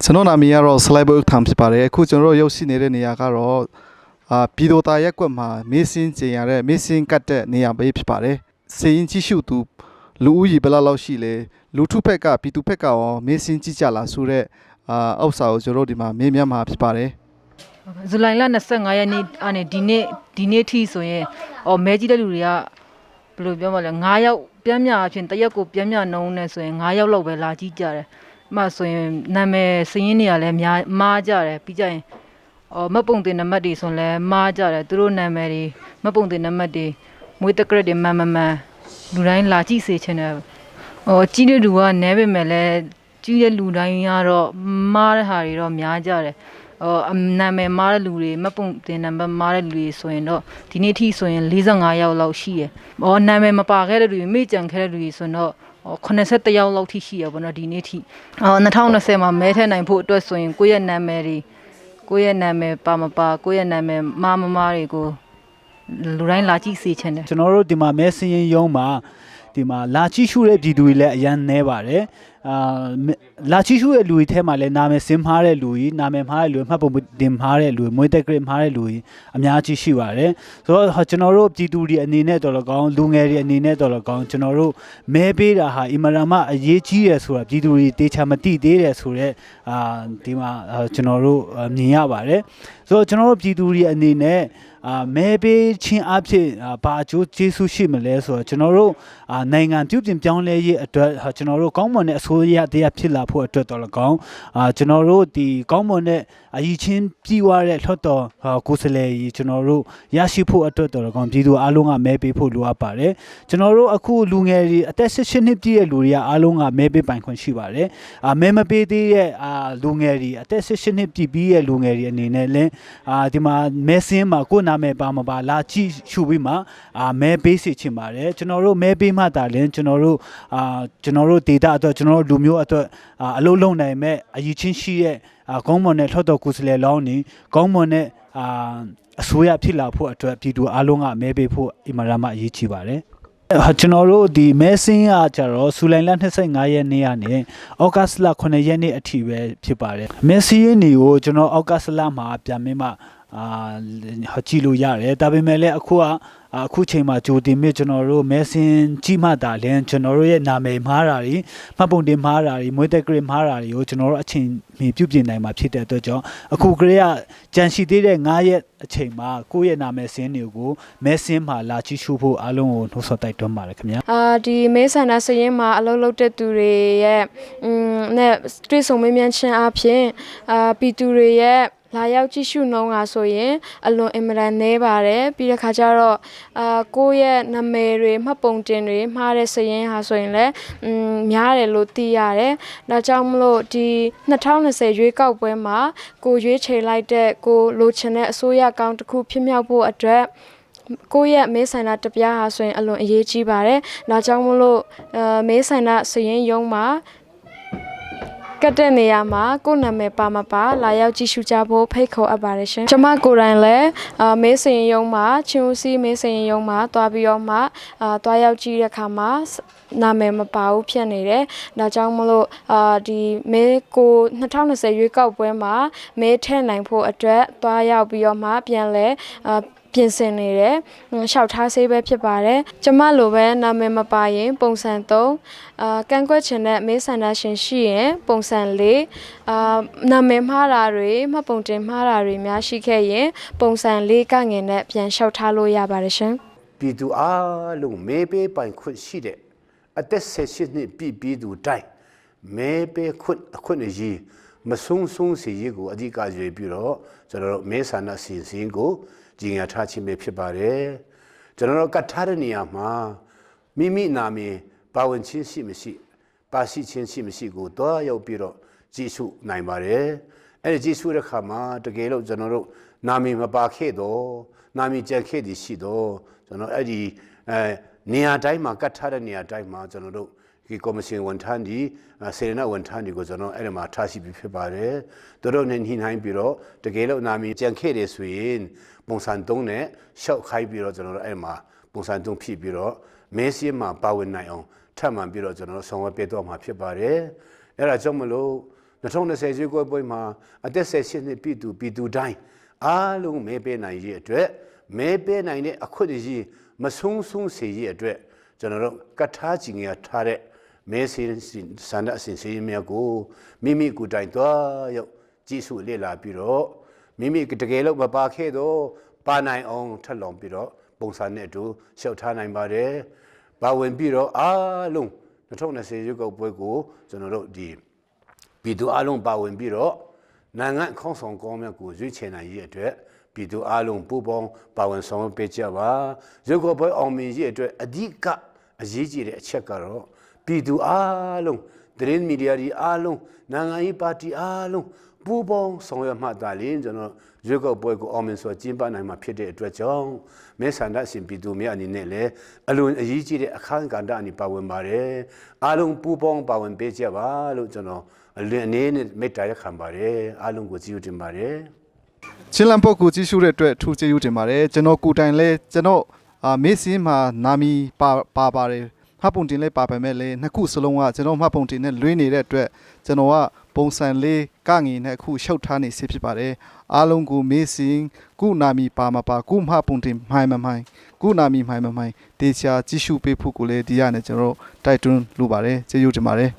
ကျွန်တော်နာမည်ကတော့ slide book ထမ်းဖြစ်ပါတယ်အခုကျွန်တော်ရောက်ရှိနေတဲ့နေရာကတော့ပြည်တော်သားရက်ကွက်မှာမေးစင်းကျင်ရတဲ့မေးစင်းကတ်တဲ့နေရာပဲဖြစ်ပါတယ်စေရင်ကြည့်ရှုသူလူဦးရေဘယ်လောက်ရှိလဲလူထုဘက်ကပြည်သူဘက်ကရောမေးစင်းကြည့်ကြလားဆိုတဲ့ဥစ္စာကိုကျွန်တော်ဒီမှာမေးမြန်းမှာဖြစ်ပါတယ်ဇူလိုင်လ25ရက်နေ့အနေဒီနေ့ထိဆိုရင်မဲကြီးတဲ့လူတွေကဘယ်လိုပြောမလဲ9ယောက်ပြန်မြအဖြစ်တရက်ကိုပြန်မြနှုံးနေဆိုရင်9ယောက်လောက်ပဲလာကြည့်ကြတယ်မှဆိုရင်နာမည်စရင်းတွေကလည်းမားကြတယ်ပြီးကြရင်မပုံတင်နံပါတ်တွေဆိုလည်းမားကြတယ်သူတို့နာမည်တွေမပုံတင်နံပါတ်တွေမွေးတက်ကရက်တွေမှန်လူတိုင်းလာကြည့်စေချင်တယ်ကြီးတဲ့လူကနဲပေမဲ့လည်းကြီးတဲ့လူတိုင်းကတော့မားတဲ့ဟာတွေတော့များကြတယ်နာမည်မားတဲ့လူတွေမပုံတင်နံပါတ်မားတဲ့လူတွေဆိုရင်တော့ဒီနေ့ထိဆိုရင်45ယောက်လောက်ရှိတယ်နာမည်မပါခဲ့တဲ့လူတွေမေ့ကြံခဲ့တဲ့လူတွေဆိုတော့81ယောက်လောက်ထိရှိရပါတော့ဒီနေ့ထိ2020မှာမဲထည့်နိုင်ဖို့အတွက်ဆိုရင်ကိုယ့်ရဲ့နာမည်ပါမပါကိုယ့်ရဲ့နာမည်မတွေကိုလူတိုင်းလာကြည့်စေချင်တယ်ကျွန်တော်တို့ဒီမှာမဲစင်းရင်ရုံးမှာဒီမှာလာချိရှုတဲ့ပြည်သူတွေလည်းအရန်နေပါတယ်လာချိရှုရဲ့လူတွေထဲမှာလည်းနာမည်စင်းမှားတဲ့လူကြီးနာမည်မှားတဲ့လူမှတ်ပုံတင်မှားတဲ့လူမွေးတက်ဂရစ်မှားတဲ့လူကြီးအများကြီးရှိပါတယ်ဆိုတော့ကျွန်တော်တို့ပြည်သူတွေအနေနဲ့တော်တော်ကောင်းလူငယ်တွေအနေနဲ့တော်တော်ကောင်းကျွန်တော်တို့မဲပေးတာဟာအင်မတန်မှအရေးကြီးတယ်ဆိုတာပြည်သူတွေတေချာမသိသေးတယ်ဆိုတော့ဒီမှာကျွန်တော်တို့မြင်ရပါတယ်ဆိုတော့ကျွန်တော်တို့ပြည်သူတွေအနေနဲ့မဲပေးချင်းအဖြစ်ဘာအကျိုးကျေးဇူးရှိမလဲဆိုတော့ကျွန်တော်တို့နိုင်ငံပြုပြင်ပြောင်းလဲရေးအတွက်ကျွန်တော်တို့ကောင်းမွန်တဲ့အစိုးရတရားဖြစ်လာဖို့အတွက်တော်လည်းကောင်းကျွန်တော်တို့ဒီကောင်းမွန်တဲ့အရေးချင်းပြီးွားတဲ့လှတ်တော်ကိုယ်စားလှယ်ကြီးကျွန်တော်တို့ရရှိဖို့အတွက်တော်လည်းကောင်းပြည်သူအားလုံးကမဲပေးဖို့လိုအပ်ပါတယ်ကျွန်တော်တို့အခုလူငယ်တွေအသက်18နှစ်ပြည့်တဲ့လူတွေကအားလုံးကမဲပေးပိုင်ခွင့်ရှိပါတယ်မဲမပေးသေးတဲ့လူငယ်တွေအသက်18နှစ်ပြည့်ပြီးတဲ့လူငယ်တွေအနေနဲ့လည်းဒီမှာမဲစင်းမှာကိုယ်နာမည်ပါမပါလာကြည့်ရှုပြီးမှမဲပေးစီချင်ပါတယ်ကျွန်တော်တို့မဲပေးမှတာလည်းကျွန်တော်တို့ဒေတာအတွက်ကျွန်တော်တို့လူမျိုးအတွက်အလုံးလုံးနိုင်မဲ့အရေးချင်းရှိတဲ့ကောင်းမွန်တဲ့လှတ်တော်ကိုယ်စားလှယ်လောင်းနေကောင်းမွန်တဲ့အစိုးရဖြစ်လာဖို့အတွက်ပြည်သူအားလုံးကမဲပေးဖို့အင်မတန်မှအရေးကြီးပါတယ်ကျွန်တော်တို့ဒီမဲစင်းကကြတော့ဇူလိုင်လ25ရက်နေ့ကနေဩဂတ်လ9ရက်နေ့အထိပဲဖြစ်ပါတယ်မဲစင်းနေကိုကျွန်တော်ဩဂတ်လမှာပြန်မင်းမှကြည့်လို့ရတယ်ဒါပေမဲ့လည်းအခုချိန်မှာကြိုတင်မြင့်ကျွန်တော်တို့မဲစင်းကြီးမှတာလည်းကျွန်တော်တို့ရဲ့နာမည်မှားတာတွေမှတ်ပုံတင်မှားတာတွေမွေးတက်ဂရစ်မှားတာတွေကိုကျွန်တော်တို့အချိန်မီပြုပြင်နိုင်မှာဖြစ်တဲ့အတွက်ကြောင့်အခုကလေးကကြံရှိသေးတဲ့9ရက်အချိန်မှာကိုယ့်ရဲ့နာမည်စင်းတွေကိုမဲစင်းမှာလာချိရှုဖို့အားလုံးကိုနှိုးဆော်တိုက်တွန်းပါတယ်ခင်ဗျာဒီမဲဆန္ဒစရင်မှာအလုပ်လုပ်တဲ့သူတွေရဲ့နဲ့တွေ့ဆုံမေးမြန်းခြင်းအပြင်ပြည်သူတွေရဲ့လာရောက်ကြည့်ရှုနှုံးတာဆိုရင်အလွန်အင်မတန်နေပါတယ်ပြီးတဲ့ခါကျတော့ကိုယ့်ရဲ့နာမည်တွေမှတ်ပုံတင်တွေမှားတဲ့စရင်ဟာဆိုရင်လည်းများတယ်လို့သိရတယ်ဒါကြောင့်မလို့ဒီ2020ရွေးကောက်ပွဲမှာကိုရွေးချယ်လိုက်တဲ့ကိုလိုချင်တဲ့အစိုးရကောင်းတစ်ခုဖြစ်မြောက်ဖို့အတွက်ကိုယ့်ရဲ့မဲဆန္ဒတပြားဟာဆိုရင်အလွန်အရေးကြီးပါတယ်ဒါကြောင့်မလို့မဲဆန္ဒစရင်ရုံးမှာကတ်တဲ့နေရာမှာကိုယ်နာမည်ပါမပါလာရောက်ကြည့်ရှုကြဖို့ဖိတ်ခေါ်အပ်ပါတယ်ရှင်ကျွန်မကိုယ်တိုင်လည်းမဲစရင်ရုံးမှာချင်းဦးစီးမဲစရင်ရုံးမှာတွားပြီးတော့မှတွားရောက်ကြည့်တဲ့အခါမှာနာမည်မပါဘူးဖြစ်နေတယ်ဒါကြောင့်မလို့ဒီမဲကို2020ရွေးကောက်ပွဲမှာမဲထည့်နိုင်ဖို့အတွက်တွားရောက်ပြီးတော့မှပြန်လဲပြင်ဆင်နေတယ်ရှောက်ထားဆေးပဲဖြစ်ပါတယ်ကျမလိုပဲနာမည်မပါရင်ပုံစံ3ကန့်ကွက်ချင်တဲ့မဲဆန္ဒရှင်ရှိရင်ပုံစံ4နာမည်မှားတာတွေမှတ်ပုံတင်မှားတာတွေများရှိခဲ့ရင်ပုံစံ4ကငင်နဲ့ပြန်လျှောက်ထားလို့ရပါတယ်ရှင်ပြည်သူအားလုံးမဲပေးပိုင်ခွင့်ရှိတဲ့အသက်18နှစ်ပြည့်ပြည်သူတိုင်းမဲပေးခွင့်အခွင့်အရေးမဆုံးစီရေးကိုအဓိကရွေးပြီးတော့ကျွန်တော်တို့မဲဆန္ဒရှင်စင်းကိုကြီးညာထားခြင်းပဲဖြစ်ပါတယ်ကျွန်တော်တို့ကတ်ထားတဲ့နေရာမှာမိမိနာမည်ပါဝင်ခြင်းရှိမရှိပါရှိခြင်းရှိမရှိကိုတော့ရောက်ပြီးတော့ကြည့်ရှုနိုင်ပါတယ်အဲ့ဒီကြည့်ရှုတဲ့အခါမှာတကယ်လို့ကျွန်တော်တို့နာမည်မပါခဲ့တော့နာမည်ကြံခဲ့သည်ရှိတော့ကျွန်တော်အဲ့ဒီနေရာတိုင်းမှာကတ်ထားတဲ့နေရာတိုင်းမှာကျွန်တော်တို့ဒီကော်မရှင်ဝန်ထမ်းဒီစေရနာဝန်ထမ်းတွေကိုကျွန်တော်အဲ့ဒီမှာထားရှိပြီးဖြစ်ပါတယ်တို့နဲ့ညှိနှိုင်းပြီးတော့တကယ်လို့နာမည်ကြံခဲ့တယ်ဆိုရင်ပုံစံ3နဲ့ရှောက်ခိုင်းပြီးတော့ကျွန်တော်တို့အဲ့မှာပုံစံ3ဖြစ်ပြီးတော့မဲစင်းမှာပါဝင်နိုင်အောင်ထပ်မံပြီးတော့ကျွန်တော်တို့ဆောင်ရွက်ပေးတော့မှာဖြစ်ပါတယ်အဲ့ဒါကြောင့်မလို့ 2020ရွေးကောက်ပွဲမှာအသက်18နှစ်ပြည်သူတိုင်းအားလုံးမဲပေးနိုင်ရဲ့အတွက်မဲပေးနိုင်တဲ့အခွင့်အရေးမဆုံးစေရဲ့အတွက်ကျွန်တော်တို့ကထားကြည့်ငါထားတဲ့မဲစင်းစန္ဒအစဉ်စီမြတ်ကိုမိမိကိုယ်တိုင်သွားရောက်ကြည့်စုလေ့လာပြီးတော့မိမိတကယ်လို့မပါခဲ့တော့ပါနိုင်အောင်ထပ်လောင်ပြီးတော့ပုံစံနဲ့အတူရှောက်ထားနိုင်ပါတယ်ပါဝင်ပြီးတော့အားလုံး2020ရွေးကောက်ပွဲကိုကျွန်တော်တို့ဒီပြည်သူအားလုံးပါဝင်ပြီးတော့နိုင်ငံခေါင်းဆောင်ကောင်းမြတ်ကိုရွေးချယ်နိုင်ရဲ့အတွက်ပြည်သူအားလုံးပူးပေါင်းပါဝင်ဆောင်ရွက်ပေးကြပါရွေးကောက်ပွဲအောင်မြင်ရဲ့အတွက်အဓိကအရေးကြီးတဲ့အချက်ကတော့ပြည်သူအားလုံးသတင်းမီဒီယာတွေအားလုံးနိုင်ငံရေးပါတီအားလုံးပူးပေါင်းဆောင်ရွက်မှသာလျှင်ကျွန်တော်ရွေးကောက်ပွဲကိုအောင်မြင်စွာကျင်းပနိုင်မှာဖြစ်တဲ့အတွက်ကြောင့်မဲဆန္ဒရှင်ပြည်သူများအနေနဲ့လည်းအလွန်အရေးကြီးတဲ့အခမ်းကဏ္ဍအနေပါဝင်ပါတယ်အားလုံးပူးပေါင်းပါဝင်ပေးကြပါလို့ကျွန်တော်အလွန်အနေနဲ့မေတ္တာရက်ခံပါတယ်အားလုံးကိုကျေးဇူးတင်ပါတယ် ချင်းလန်ပုတ်ကိုကြည့်ရှုတဲ့အတွက်ထူးကျေးဇူးတင်ပါတယ်ကျွန်တော်ကိုတိုင်လဲကျွန်တော်မေးစင်းမှာနာမီပါပါတယ်မှတ်ပုံတင်လဲပါပေမဲ့လည်းနှစ်ခုစလုံးကကျွန်တော်မှတ်ပုံတင်နဲ့လွှင်းနေတဲ့အတွက်ကျွန်တော်ကပုံစံလေးကငင်နဲ့အခုရှောက်ထားနေစေဖြစ်ပါတယ်အားလုံးကိုမေးစင်းခုနာမီပါမပါခုမှတ်ပုံတင်မှိုင်မမှိုင်ခုနာမီမှိုင်မမှိုင်တေချာကြည့်ရှုပေးဖို့ကိုလည်းဒီရနဲ့ကျွန်တော်တိုက်တွန်းလိုပါတယ်ကျေးဇူးတင်ပါတယ်